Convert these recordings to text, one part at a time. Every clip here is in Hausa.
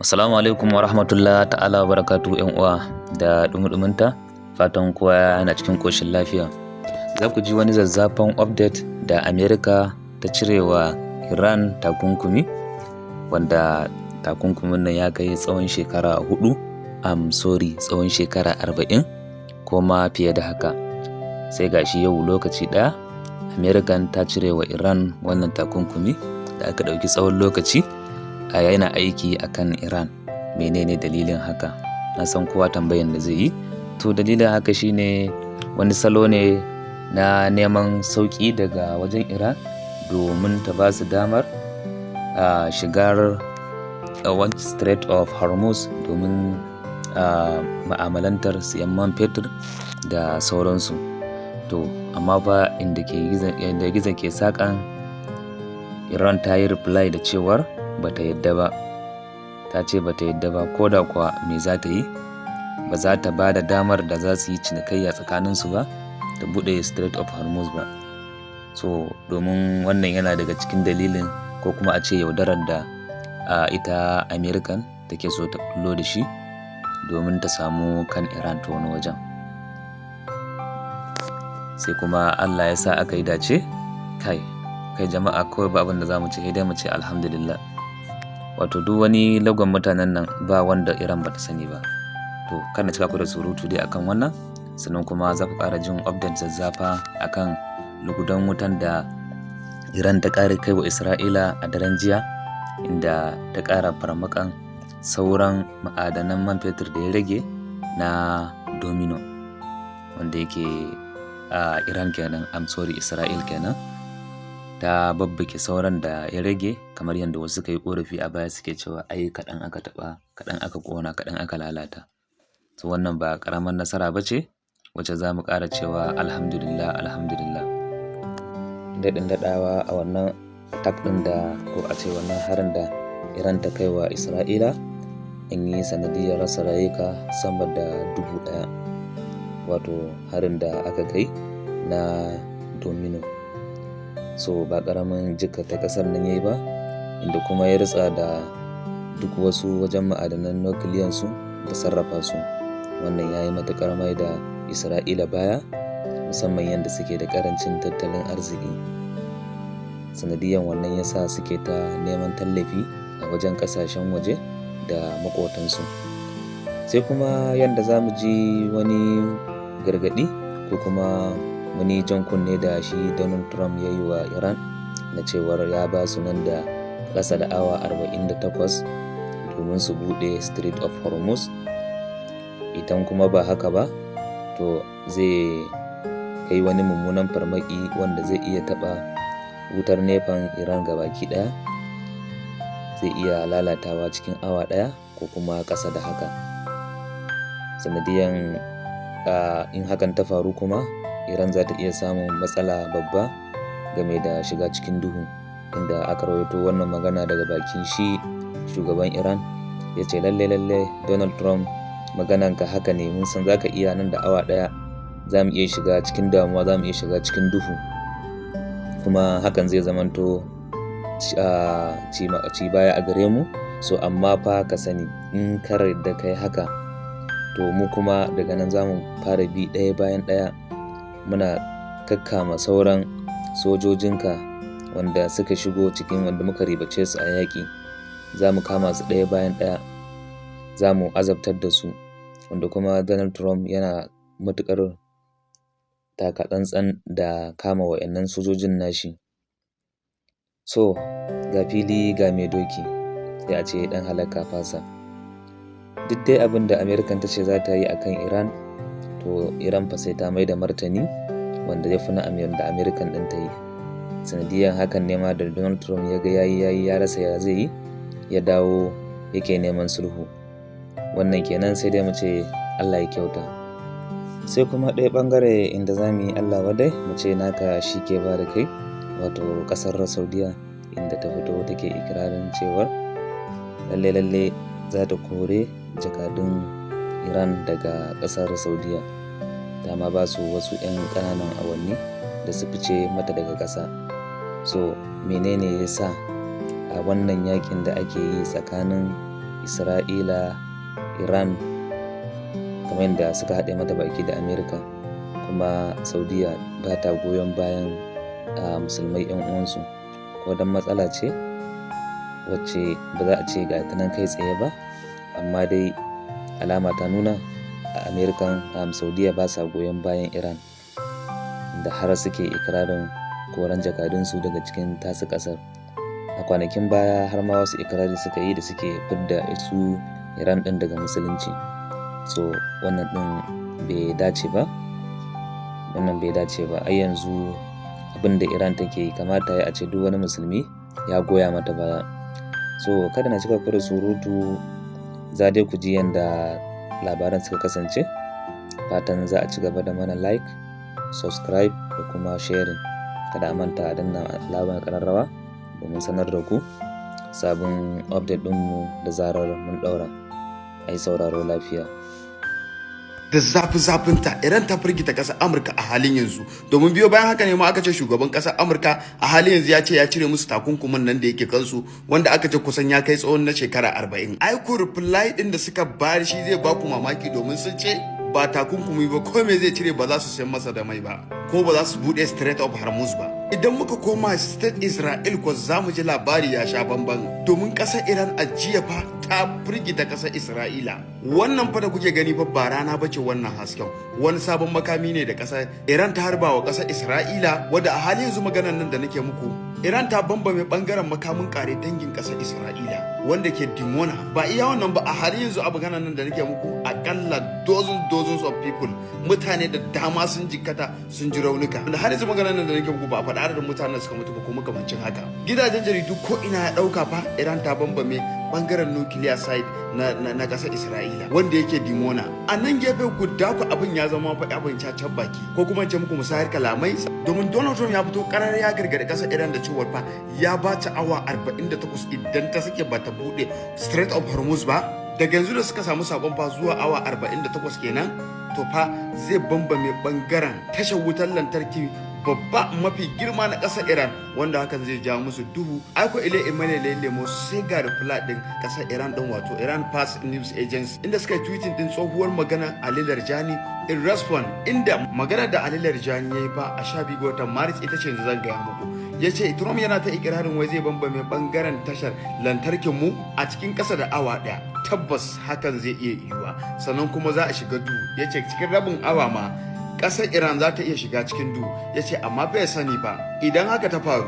Assalamu alaikum wa rahmatullah ta'ala wa barakatu ‘yan uwa da ɗumi-ɗuminta, fatan kowa yana cikin ƙoshin lafiya. Za ku ji wani zazzafan update da Amerika ta cirewa Iran takunkumi, wanda takunkumin nan ya kai tsawon shekara 4, tsawon shekara 40 ko ma fiye da haka. Sai gashi yau lokaci ɗaya, Amerikan ta cirewa Iran wannan takunkumi da aka ɗauki tsawon lokaci yana aiki akan Iran. Menene dalilin haka? Na san kowa tambayan da zai yi. To dalilin haka shine wani salo ne na neman sauƙi daga wajen Iran domin ta ba su damar shigar Strait of Hormuz domin ma'amalantar siyan man fetur da sauransu. To amma fa inda gizon ke saƙan, Iran ta yi reply da cewar bata yadda ba. Ta ce bata yadda ba, ko da kuwa me za ta yi, ba za ta ba da damar da za su yi cinikayya tsakaninsu ba, ta buɗe Strait of Hormuz ba. So domin wannan yana daga cikin dalilin ko kuma a ce yaudarar da ita American take so ta kullo da shi domin ta samu kan Iran ta wani wajen. Sai kuma Allah ya sa aka yi dace, kai jama'a, kawai ba abin da za mu ce, sai dai mu ce alhamdulillah. Wato duk wani lagon mutanen nan ba wanda Iran bata sani ba. To kana cika ku da surutu dai akan wannan, sannan kuma za ku ƙara jin update zazzafa akan lugudan wutan da Iran ta ƙara kai wa Isra'ila a daren jiya, inda ta ƙara farmakan sauran ma'adanan man fetur da ya rage na Domino, wanda yake Iran kenan, Isra'il kenan. Ta babbake sauran da ya rage, kamar yadda wasu suka yi ƙorafi a baya suke cewa ai kaɗan aka taɓa, kaɗan aka ƙona, kaɗan aka lalata. To wannan ba ƙaramar nasara ba ce wacce za mu ƙara cewa alhamdulillah. Daɗin daɗawa a wannan attack ɗin da, ko a ce wannan harin da Iran ta kai wa Isra'ila, an yi sanadiyar rasa rayuka sama da 1,000. Wato harin da aka kai na Domino. So ba ƙaramin jikkata ƙasar nan yayi ba, inda kuma ya ritsa da duk wasu wajen ma'adanan nukiliyansu da sarrafa su. Wannan ya yi matuƙar mai da Isra'ila baya, musamman yadda suke da ƙarancin tattalin arziki. Sanadiyan wannan ya sa suke ta neman tallafi a wajen ƙasashen waje da maƙotansu. Sai kuma yadda za mu ji wani gargaɗi ko kuma wani jan kunne da shi Donald Trump ya yi wa Iran, na cewar ya ba su nan da ƙasa da awa 48 domin su buɗe Strait of Hormuz. Idan kuma ba haka ba, to zai kai wani mummunan farmaki wanda zai iya taɓa wutar nefan Iran gabaki ɗaya. Zai iya lalatawa cikin awa ɗaya ko kuma ƙasa da haka. Sanadiyan in hakan ta faru kuma, Iran za ta iya samun matsala babba game da shiga cikin duhu, inda aka rawaito wannan magana daga bakin shi shugaban Iran. Ya ce lalle Donald Trump, magananka haka ne, mun san za ka iya nan da awa ɗaya za mu iya shiga cikin damuwa, za mu iya shiga cikin duhu, kuma hakan zai zamanto ci baya a gare mu. So amma fa ka sani, in kar da kai haka, to mu kuma daga nan za mu fara bi ɗaya bayan ɗaya, muna kakkama sauran sojojinka wanda suka shigo cikin, wanda muka ribace su a yaƙi. Za mu kama su ɗaya bayan ɗaya, za mu azabtar da su, wanda kuma Donald Trump yana matuƙar taka tsantsan da kama wa'annan sojojin nashi. So ga fili ga mai doki, sai a ce ɗan halaka fasa. Duk dai abin da Amerikan ta ce za ta yi akan Iran, to Iran fa sai ta mai da martani wanda ya fi na da Amerikan ɗin ta yi. Sanadiyan hakan ne ma da Donald Trump ya ga yayi ya rasa ya zai yi, ya dawo yake neman sulhu. Wannan kenan, sai dai mu ce Allah ya kyauta. Sai kuma ɗaya ɓangare inda za mu yi Allah wadai, mu ce naka shi ke ba da kai, wato ƙasar Saudiya, inda ta fito take ikirarin cewar lalle za ta kore jakadun Iran daga ƙasar Saudiya. Ta ma ba su wasu 'yan ƙananan awanni da su fice mata daga ƙasa. So menene ya sa a wannan yakin da ake yi tsakanin Isra'ila, Iran, kamar yadda suka haɗe mata baki da Amerika, kuma Saudiya ba ta goyon bayan musulmai 'yan uwansu, ko don matsala ce wacce ba za a ce ga ta nan kai tsaye ba, amma dai alama ta nuna a Amerikan Saudiya ba sa goyon bayan Iran, da har suke ikirarin koran jakadunsu daga cikin tasu ƙasar. A kwanakin baya har ma wasu ikirari suka yi da suke fidda su Iran ɗin daga musulunci. So wannan ɗin bai dace ba, ai yanzu abin da Iran take kamata ya ce duk wani musulmi ya goya mata baya. So kada na cika ku da surutu, za dai ku ji yadda labaran suka kasance. Fatan za a ci gaba da mana like, subscribe da kuma sharing. Kada a manta a danna alamar ƙararrawa domin sanar da ku sabon update ɗinmu da zarar mun ɗaura. Ai sauraro lafiya. Da zafinta Iran ta firgita ƙasar Amurka a halin yanzu, domin biyo bayan haka ne ma aka ce shugaban ƙasar Amurka a halin yanzu ya ce ya cire musu takunkumin nan da yake kansu, wanda aka ce kusan ya kai tsawon na shekara 40. Aiko reply din da suka bayar shi zai baku mamaki, domin sun ce ba takunkumi ba, ko me zai cire ba za su sayan masa da mai ba, ko ba za su bude Strait of Hormuz ba. Idan muka koma state Israel ko za mu ji labari ya sha bamban, domin ƙasar Iran a jiya fa ta firgita ƙasar Isra'ila. Wannan fa da kuke gani fa ba rana bace, wannan hasken wani sabon makami ne da ƙasar Iran ta harba wa ƙasar Isra'ila, wadda a halin yanzu maganar nan da nake muku Iran ta bambame bangaren makamin kare dangin ƙasar Isra'ila wanda ke Dimona. Ba iya wannan ba, a halin yanzu a maganar nan da nake muku akalla dozens of people, mutane da dama sun jikkata, sun ji raunuka. Da har yanzu maganar nan da nake muku ba a faɗa adadin mutanen da suka mutu ba ko makamancin haka. Gidajen jaridu ko ina ya ɗauka fa Iran ta bambame bangaren nuclear site na ƙasar Isra'ila wanda yake Dimona. A nan gefe guda ku abin ya zama fa abin cacan baki, ko kuma ce muku musayar kalamai, domin Donald Trump ya fito karar ya gargaɗi ƙasar Iran da cewar fa ya ba ta awa 48 idan ta sake ba ta buɗe Strait of Hormuz ba. Daga yanzu da suka samu sakon fa zuwa awa 48 kenan, to fa zai bambame bangaren tashar wutar lantarki babba mafi girma na ƙasar Iran, wanda hakan zai ja musu duhu. Aiko ile imanele lemo sai ga reply din ƙasar Iran din, wato Iran Press News Agency, inda suka tweeting din tsohuwar magana Ali Larjani in response, inda magana da Ali Larjani yayi fa a 12 ga watan Maris ita ce yanzu zan gaya muku. Ya ce Trump yana ta ikirarin wai zai bambame bangaren tashar lantarkin mu a cikin ƙasa da awa ɗaya. Tabbas hakan zai iya yiwuwa, sannan kuma za a shiga duhu. Ya ce cikin rabin awa ma ƙasar Iran za ta iya shiga cikin duhu. Ya ce amma bai sani ba, idan haka ta faru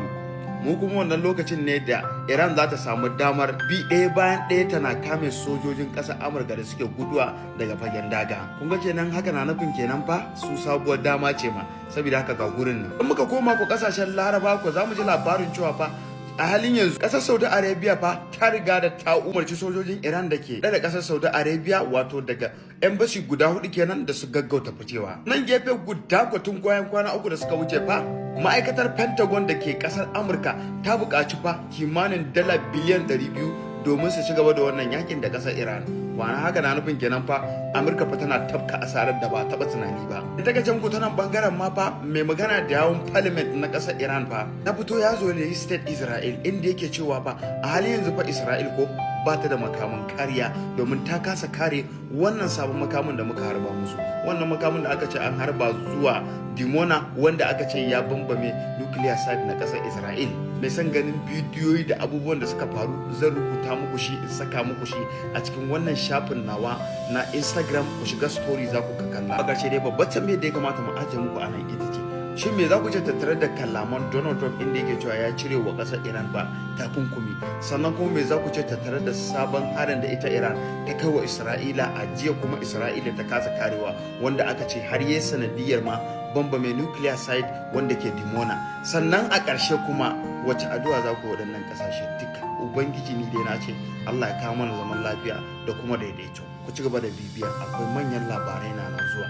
mu kuma wannan lokacin ne da Iran za ta samu damar bi ɗaya bayan ɗaya tana kame sojojin ƙasar Amurka da suke guduwa daga fagen daga. Kun ga kenan haka na nufin kenan fa su sabuwar dama ce ma, saboda haka ga gurin nan. In muka koma ku ƙasashen Laraba ko za mu ji labarin cewa fa a halin yanzu ƙasar Saudi Arabia fa ta riga da ta umarci sojojin Iran da ke da ƙasar Saudi Arabia, wato daga embassy guda 4 kenan, da su gaggauta ficewa. Nan gefe guda tun kwana 3 da suka wuce fa ma'aikatar Pentagon da ke ƙasar Amurka ta buƙaci fa kimanin dala biliyan 200 domin su ci gaba da wannan yakin da ƙasar Iran. Wani haka na nufin kenan fa Amurka fa tana tafka asarar da ba taɓa tunani ba. Da daga can ta nan bangaren ma fa mai magana da yawun parliament na ƙasar Iran fa na fito ya zo ne state Israel, inda yake cewa fa a halin yanzu fa Israel ko ba ta da makaman kariya, domin ta kasa kare wannan sabon makamin da muka harba musu. Wannan makamin da aka ce an harba zuwa Dimona, wanda aka ce ya bambame nuclear site na ƙasar Israel. Mai son ganin bidiyoyi da abubuwan da suka faru, zan rubuta muku shi in saka muku shi a cikin wannan shafin nawa na Instagram, ku shiga story za ku kalla. A ƙarshe dai babbar tambayar da ya kamata mu ajiye muku a nan ita ce, shin me za ku ce tattare da kalaman Donald Trump inda yake cewa ya cire wa ƙasar Iran ba takunkumi? Sannan kuma me za ku ce tattare da sabon harin da ita Iran ta kai wa Isra'ila a jiya, kuma Isra'ila ta kasa karewa, wanda aka ce har yayi sanadiyar ma bamba mai nuclear site wanda ke Dimona? Sannan a ƙarshe kuma wace addu'a za ku waɗannan ƙasashe duka? Ubangiji ni dai na ce Allah ya kawo mana zaman lafiya da kuma daidaito. Ku ci gaba da bibiya, akwai manyan labarai na nan zuwa.